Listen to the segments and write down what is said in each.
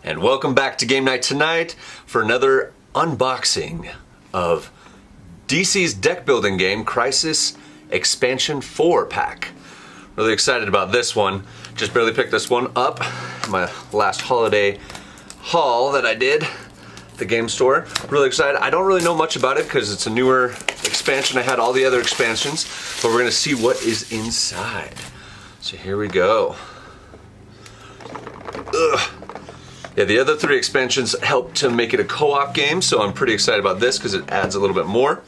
And welcome back to Game Night tonight for another unboxing of DC's deck building game, Crisis Expansion 4 pack. Really excited about this one. Just barely picked this one up. My last holiday haul that I did at the game store. Really excited. I don't really know much about it because it's a newer expansion. I had all the other expansions, but we're gonna see what is inside. So here we go. Ugh. Yeah, the other three expansions helped to make it a co-op game, so I'm pretty excited about this because it adds a little bit more.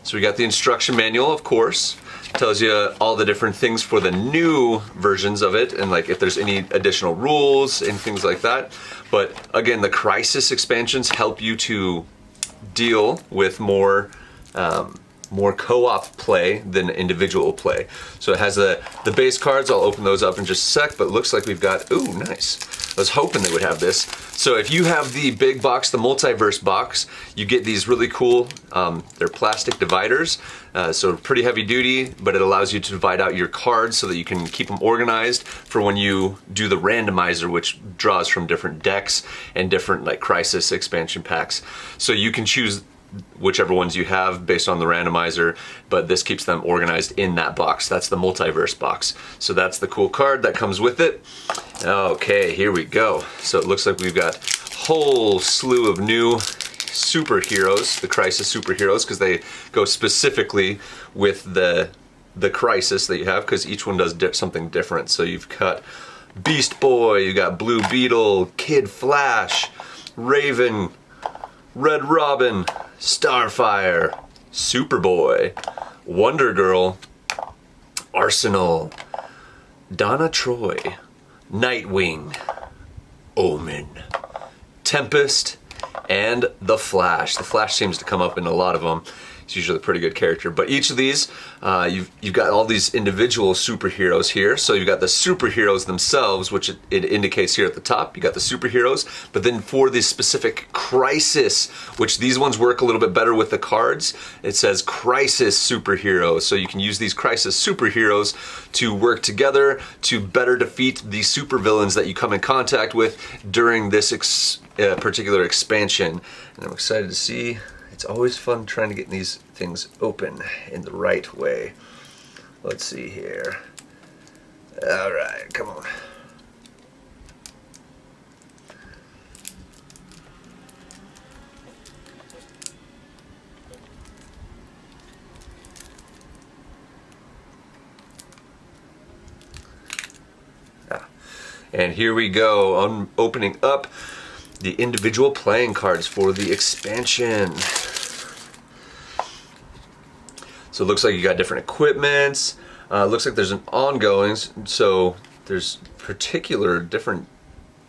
So we got the instruction manual, of course. Tells you all the different things for the new versions of it, and like if there's any additional rules and things like that. But again, the Crisis expansions help you to deal with more co-op play than individual play. So it has the base cards. I'll open those up in just a sec, but it looks like we've got, ooh, nice. I was hoping they would have this. So if you have the big box, the multiverse box, you get these really cool, they're plastic dividers. So pretty heavy duty, but it allows you to divide out your cards so that you can keep them organized for when you do the randomizer, which draws from different decks and different like Crisis expansion packs. So you can choose whichever ones you have based on the randomizer, but this keeps them organized in that box. That's the multiverse box. So that's the cool card that comes with it. Okay, here we go. So it looks like we've got a whole slew of new superheroes, the Crisis superheroes, because they go specifically with the Crisis that you have, because each one does something different. So you've got Beast Boy, you got Blue Beetle, Kid Flash, Raven, Red Robin, Starfire, Superboy, Wonder Girl, Arsenal, Donna Troy, Nightwing, Omen, Tempest, and the Flash. The Flash seems to come up in a lot of them. He's usually a pretty good character. But each of these, you've got all these individual superheroes here. So you've got the superheroes themselves, which it indicates here at the top. You got the superheroes. But then for this specific Crisis, which these ones work a little bit better with the cards, it says Crisis superheroes. So you can use these Crisis superheroes to work together to better defeat the supervillains that you come in contact with during this particular expansion. And I'm excited to see. It's always fun trying to get these things open in the right way. Let's see here. All right, come on. And here we go. I'm opening up the individual playing cards for the expansion. So it looks like you got different equipments. Looks like there's an ongoing, so there's particular different,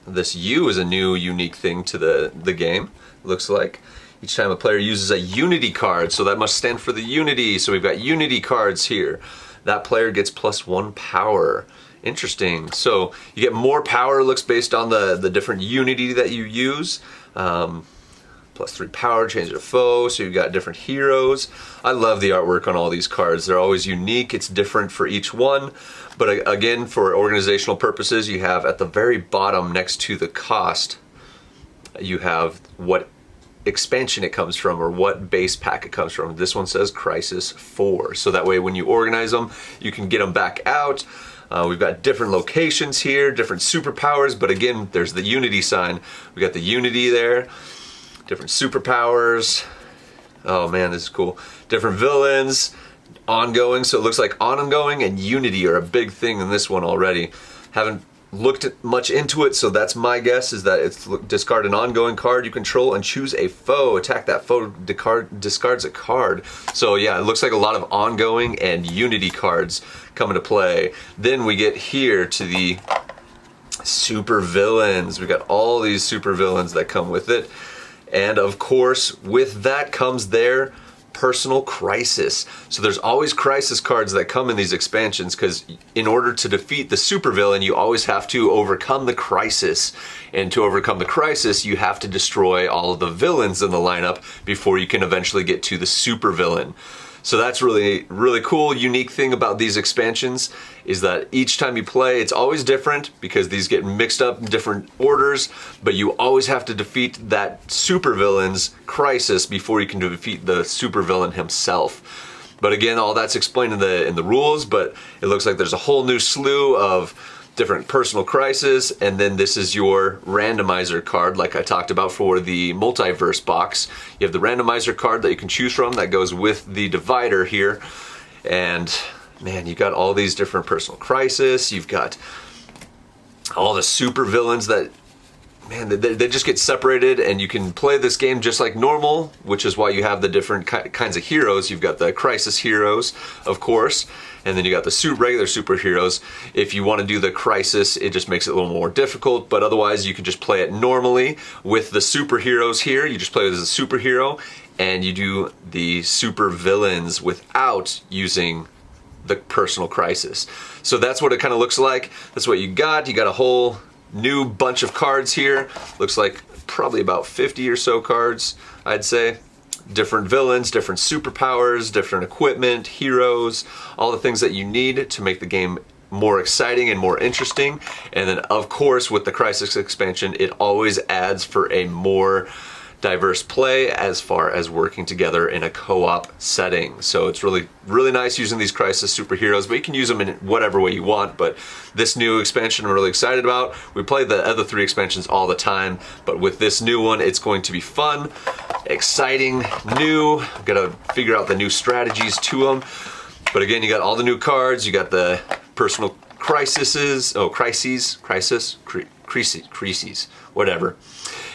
this U is a new unique thing to the game, looks like. Each time a player uses a Unity card, so that must stand for the Unity. So we've got Unity cards here. That player gets +1 power. Interesting. So you get more power, looks based on the different Unity that you use. +3 power, change it to foe, so you've got different heroes. I love the artwork on all these cards. They're always unique. It's different for each one. But again, for organizational purposes, you have at the very bottom next to the cost, you have what expansion it comes from or what base pack it comes from. This one says Crisis 4. So that way when you organize them, you can get them back out. We've got different locations here, different superpowers, but again, there's the Unity sign. We got the Unity there, different superpowers. Oh man, this is cool. Different villains, ongoing, so it looks like ongoing and Unity are a big thing in this one already. Haven't looked much into it, so that's my guess, is that it's discard an ongoing card you control and choose a foe. Attack that foe, discards a card. So yeah, it looks like a lot of ongoing and Unity cards come into play. Then we get here to the super villains. We got all these super villains that come with it. And of course, with that comes their personal crisis. So there's always crisis cards that come in these expansions, because in order to defeat the supervillain, you always have to overcome the crisis. And to overcome the crisis, you have to destroy all of the villains in the lineup before you can eventually get to the supervillain. So that's really, really cool. Unique thing about these expansions is that each time you play, it's always different because these get mixed up in different orders, but you always have to defeat that supervillain's Crisis before you can defeat the supervillain himself. But again, all that's explained in the rules, but it looks like there's a whole new slew of different personal crisis, and then this is your randomizer card like I talked about for the multiverse box. You have the randomizer card that you can choose from that goes with the divider here, and man, you got all these different personal crisis. You've got all the super villains that, man, they just get separated, and you can play this game just like normal, which is why you have the different kinds of heroes. You've got the crisis heroes, of course, and then you got the regular superheroes. If you want to do the crisis, it just makes it a little more difficult, but otherwise you can just play it normally with the superheroes here. You just play it as a superhero, and you do the super villains without using the personal crisis. So that's what it kind of looks like. That's what you got. You got a whole new bunch of cards here. Looks like probably about 50 or so cards, I'd say. Different villains, different superpowers, different equipment, heroes, all the things that you need to make the game more exciting and more interesting. And then of course with the Crisis expansion, it always adds for a more diverse play as far as working together in a co-op setting. So it's really, really nice using these Crisis superheroes, but you can use them in whatever way you want. But this new expansion I'm really excited about. We play the other 3 expansions all the time, but with this new one, it's going to be fun, exciting, new. Gotta figure out the new strategies to them. But again, you got all the new cards, you got the personal crises, whatever.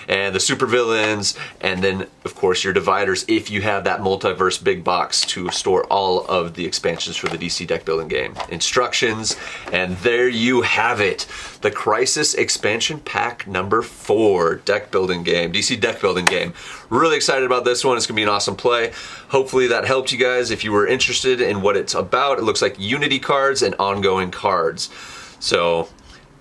And the supervillains, and then of course your dividers if you have that multiverse big box to store all of the expansions for the DC deck building game. Instructions, and there you have it. The Crisis expansion pack number 4 deck building game, DC deck building game. Really excited about this one. It's gonna be an awesome play. Hopefully that helped you guys if you were interested in what it's about. It looks like Unity cards and ongoing cards. So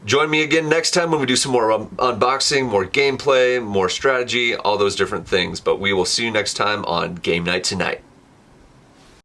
join me again next time when we do some more unboxing, more gameplay, more strategy, all those different things. But we will see you next time on Game Night Tonight.